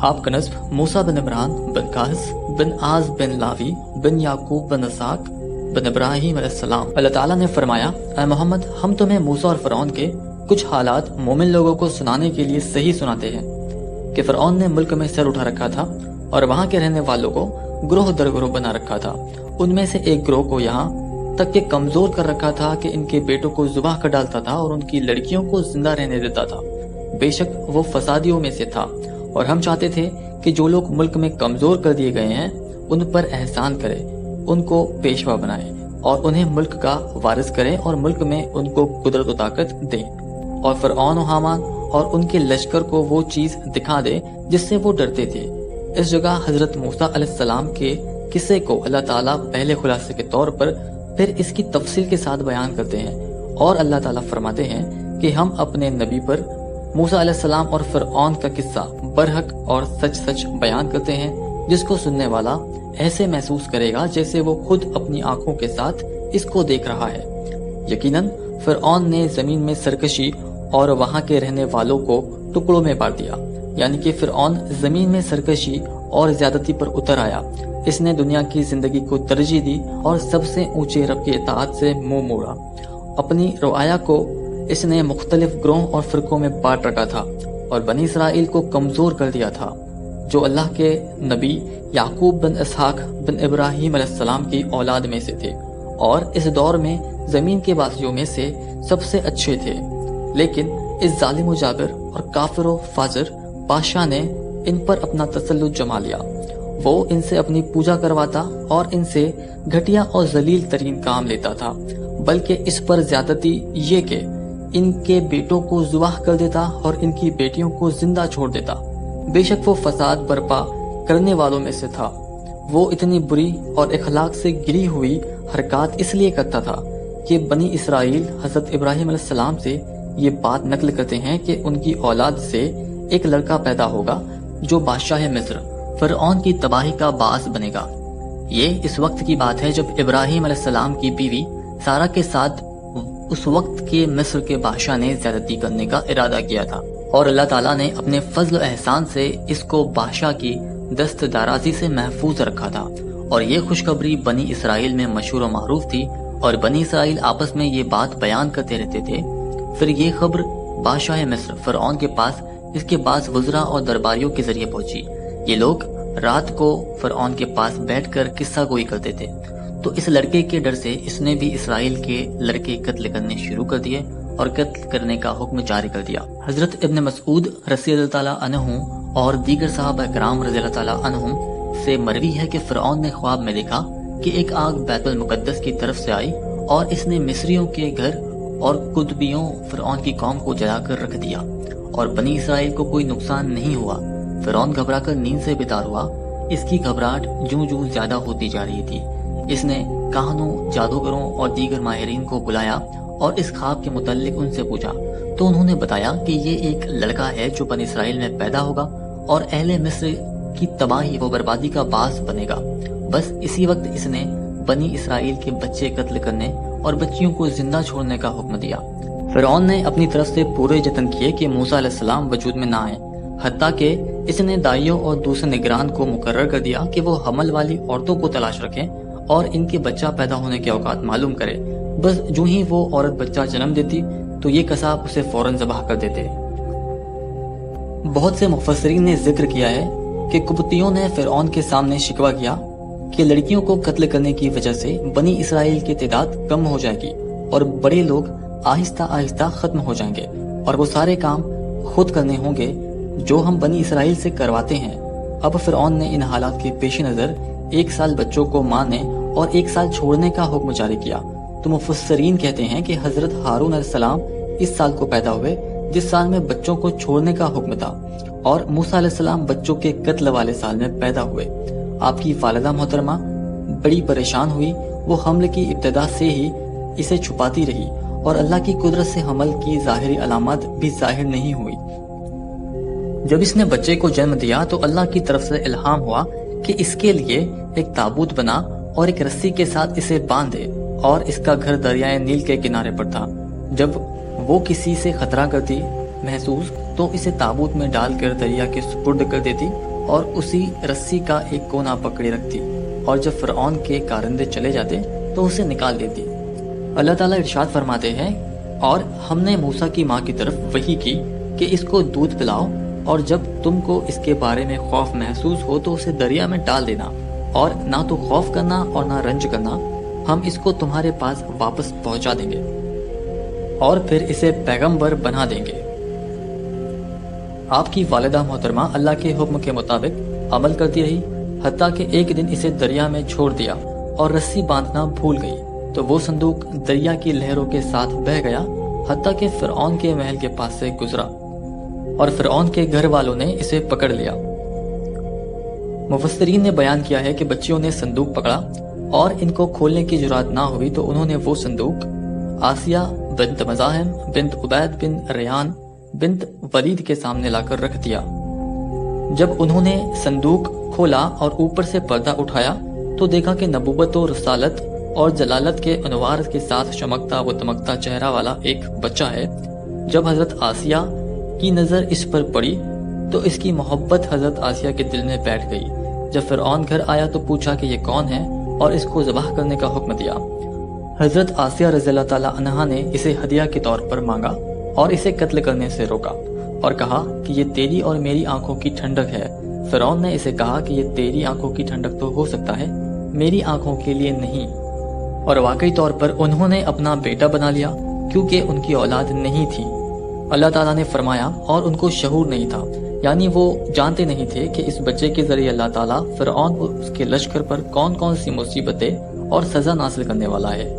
آپ کا نسب موسیٰ بن عمران بن قاہس بن آز بن لاوی بن یعقوب بن اسحاق بن ابراہیم علیہ السلام۔ اللہ تعالیٰ نے فرمایا، اے محمد، ہم تمہیں موسیٰ اور فرعون کے کچھ حالات مومن لوگوں کو سنانے کے لیے صحیح سناتے ہیں کہ فرعون نے ملک میں سر اٹھا رکھا تھا اور وہاں کے رہنے والوں کو گروہ در گروہ بنا رکھا تھا۔ ان میں سے ایک گروہ کو یہاں تک کہ کمزور کر رکھا تھا کہ ان کے بیٹوں کو ذبح کر ڈالتا تھا اور ان کی لڑکیوں کو زندہ رہنے دیتا تھا۔ بے شک وہ فسادیوں میں سے تھا، اور ہم چاہتے تھے کہ جو لوگ ملک میں کمزور کر دیے گئے ہیں ان پر احسان کرے، ان کو پیشوا بنائے اور انہیں ملک کا وارث کرے اور ملک میں ان کو قدرت و طاقت دے، اور فرعون و حامان اور ان کے لشکر کو وہ چیز دکھا دے جس سے وہ ڈرتے تھے۔ اس جگہ حضرت موسیٰ علیہ السلام کے قصے کو اللہ تعالیٰ پہلے خلاصے کے طور پر پھر اس کی تفصیل کے ساتھ بیان کرتے ہیں، اور اللہ تعالیٰ فرماتے ہیں کہ ہم اپنے نبی پر موسیٰ علیہ السلام اور فرعون کا قصہ برحق اور سچ سچ بیان کرتے ہیں، جس کو سننے والا ایسے محسوس کرے گا جیسے وہ خود اپنی آنکھوں کے ساتھ اس کو دیکھ رہا ہے۔ یقیناً فرعون نے زمین میں سرکشی اور وہاں کے رہنے والوں کو ٹکڑوں میں بانٹ دیا، یعنی کہ فرعون زمین میں سرکشی اور زیادتی پر اتر آیا۔ اس نے دنیا کی زندگی کو ترجیح دی اور سب سے اونچے رب کی اطاعت سے منہ موڑا۔ اپنی رعایا کو اس نے مختلف گروہ اور فرقوں میں بانٹ رکھا تھا اور بنی اسرائیل کو کمزور کر دیا تھا، جو اللہ کے نبی یعقوب بن اسحاق بن ابراہیم علیہ السلام کی اولاد میں سے تھے، اور اس دور میں زمین کے باسیوں میں سے سب سے اچھے تھے۔ لیکن اس ظالم و جابر اور کافر و فاجر بادشاہ نے ان پر اپنا تسلط جما لیا۔ وہ ان سے اپنی پوجا کرواتا اور ان سے گھٹیا اور ذلیل ترین کام لیتا تھا، بلکہ اس پر زیادتی یہ کہ ان کے بیٹوں کو ذبح کر دیتا اور ان کی بیٹیوں کو زندہ چھوڑ دیتا۔ بے شک وہ فساد برپا کرنے والوں میں سے تھا۔ وہ اتنی بری اور اخلاق سے گری ہوئی حرکات اس لیے کرتا تھا کہ بنی اسرائیل حضرت ابراہیم علیہ السلام سے یہ بات نقل کرتے ہیں کہ ان کی اولاد سے ایک لڑکا پیدا ہوگا جو بادشاہ مصر فرعون کی تباہی کا باعث بنے گا۔ یہ اس وقت کی بات ہے جب ابراہیم علیہ السلام کی بیوی سارہ کے ساتھ اس وقت کے مصر کے بادشاہ نے زیادتی کرنے کا ارادہ کیا تھا، اور اللہ تعالیٰ نے اپنے فضل و احسان سے اس کو بادشاہ کی دست درازی سے محفوظ رکھا تھا، اور یہ خوشخبری بنی اسرائیل میں مشہور و معروف تھی، اور بنی اسرائیل آپس میں یہ بات بیان کرتے رہتے تھے۔ پھر یہ خبر بادشاہ مصر فرعون کے پاس اس کے بعض وزراء اور درباریوں کے ذریعے پہنچی۔ یہ لوگ رات کو فرعون کے پاس بیٹھ کر قصہ گوئی کرتے تھے، تو اس لڑکے کے ڈر سے اس نے بھی اسرائیل کے لڑکے قتل کرنے شروع کر دیے اور قتل کرنے کا حکم جاری کر دیا۔ حضرت ابن مسعود رضی اللہ تعالیٰ عنہ اور دیگر صحابہ کرام رضی اللہ تعالیٰ عنہم سے مروی ہے کہ فرعون نے خواب میں دیکھا کہ ایک آگ بیت المقدس کی طرف سے آئی اور اس نے مصریوں کے گھر اور قطبیوں فرعون کی قوم کو جلا کر رکھ دیا، اور بنی اسرائیل کو کوئی نقصان نہیں ہوا۔ فرعون گھبرا کر نیند سے بیدار ہوا۔ اس کی گھبراہٹ جوں جوں زیادہ ہوتی جا رہی تھی۔ اس نے کاہنوں، جادوگروں اور دیگر ماہرین کو بلایا اور اس خواب کے متعلق ان سے پوچھا، تو انہوں نے بتایا کہ یہ ایک لڑکا ہے جو بنی اسرائیل میں پیدا ہوگا اور اہل مصر کی تباہی و بربادی کا باعث بنے گا۔ بس اسی وقت اس نے بنی اسرائیل کے بچے قتل کرنے اور بچیوں کو زندہ چھوڑنے کا حکم دیا۔ فرعون نے اپنی طرف سے پورے جتن کیے کہ موسیٰ علیہ السلام وجود میں نہ آئیں، حتیٰ کہ اس نے دائیوں اور دوسرے نگران کو مقرر کر دیا کہ وہ حمل والی عورتوں کو تلاش رکھیں اور ان کے بچہ پیدا ہونے کے اوقات معلوم کرے۔ بس جو ہی وہ عورت بچہ جنم دیتی تو یہ قصاب اسے فوراً ذبح کر دیتے۔ بہت سے مفسرین نے ذکر کیا ہے کہ قبطیوں نے فرعون کے سامنے شکوہ کیا کہ لڑکیوں کو قتل کرنے کی وجہ سے بنی اسرائیل کی تعداد کم ہو جائے گی اور بڑے لوگ آہستہ آہستہ ختم ہو جائیں گے، اور وہ سارے کام خود کرنے ہوں گے جو ہم بنی اسرائیل سے کرواتے ہیں۔ اب فرعون نے ان حالات کے پیش نظر 1 سال بچوں کو مارنے اور 1 سال چھوڑنے کا حکم جاری کیا۔ تو مفسرین کہتے ہیں کہ حضرت ہارون علیہ السلام اس سال کو پیدا ہوئے جس سال میں بچوں کو چھوڑنے کا حکم تھا، اور موسیٰ علیہ السلام بچوں کے قتل والے سال میں پیدا ہوئے۔ آپ کی والدہ محترمہ بڑی پریشان ہوئی، وہ حمل کی ابتدا سے ہی اسے چھپاتی رہی اور اللہ کی قدرت سے حمل کی ظاہری علامات بھی ظاہر نہیں ہوئی۔ جب اس نے بچے کو جنم دیا تو اللہ کی طرف سے الہام ہوا کہ اس کے لیے ایک تابوت بنا اور ایک رسی کے ساتھ اسے باندھ دے، اور اس کا گھر دریائے نیل کے کنارے پر تھا۔ جب وہ کسی سے خطرہ کرتی محسوس تو اسے تابوت میں ڈال کر دریا کے سپرد کر دیتی اور اسی رسی کا ایک کونا پکڑے رکھتی، اور جب فرعون کے کارندے چلے جاتے تو اسے نکال دیتی۔ اللہ تعالیٰ ارشاد فرماتے ہیں، اور ہم نے موسیٰ کی ماں کی طرف وحی کی کہ اس کو دودھ پلاؤ، اور جب تم کو اس کے بارے میں خوف محسوس ہو تو اسے دریا میں ڈال دینا، اور نہ تو خوف کرنا اور نہ رنج کرنا، ہم اس کو تمہارے پاس واپس پہنچا دیں گے اور پھر اسے پیغمبر بنا دیں گے۔ آپ کی والدہ محترمہ اللہ کے حکم کے مطابق عمل کرتی رہی، حتیٰ کہ ایک دن اسے دریا میں چھوڑ دیا اور رسی باندھنا بھول گئی، تو وہ صندوق دریا کی لہروں کے ساتھ بہہ گیا، حتیٰ کہ فرعون کے محل کے پاس سے گزرا، اور فرعون کے گھر والوں نے اسے پکڑ لیا۔ مفسرین نے بیان کیا ہے کہ بچیوں نے صندوق پکڑا اور ان کو کھولنے کی جرات نہ ہوئی تو انہوں نے وہ صندوق آسیہ بنت مزاحم بنت عبید بن ریان بنت ولید کے سامنے لا کر رکھ دیا۔ جب انہوں نے صندوق کھولا اور اوپر سے پردہ اٹھایا تو دیکھا کہ نبوت و رسالت اور جلالت کے انوار کے ساتھ چمکتا و دمکتا چہرہ والا ایک بچہ ہے۔ جب حضرت آسیہ کی نظر اس پر پڑی تو اس کی محبت حضرت آسیہ کے دل میں بیٹھ گئی۔ جب فرعون گھر آیا تو پوچھا کہ یہ کون ہے اور اس کو ذبح کرنے کا حکم دیا۔ حضرت آسیہ رضی اللہ تعالیٰ عنہا نے اسے ہدیہ کے طور پر مانگا اور اسے قتل کرنے سے روکا اور کہا کہ یہ تیری اور میری آنکھوں کی ٹھنڈک ہے۔ فرعون نے اسے کہا کہ یہ تیری آنکھوں کی ٹھنڈک تو ہو سکتا ہے، میری آنکھوں کے لیے نہیں، اور واقعی طور پر انہوں نے اپنا بیٹا بنا لیا کیونکہ ان کی اولاد نہیں تھی۔ اللہ تعالیٰ نے فرمایا اور ان کو شعور نہیں تھا، یعنی وہ جانتے نہیں تھے کہ اس بچے کے ذریعے اللہ تعالیٰ فرعون اور اس کے لشکر پر کون کون سی مصیبتیں اور سزا نازل کرنے والا ہے۔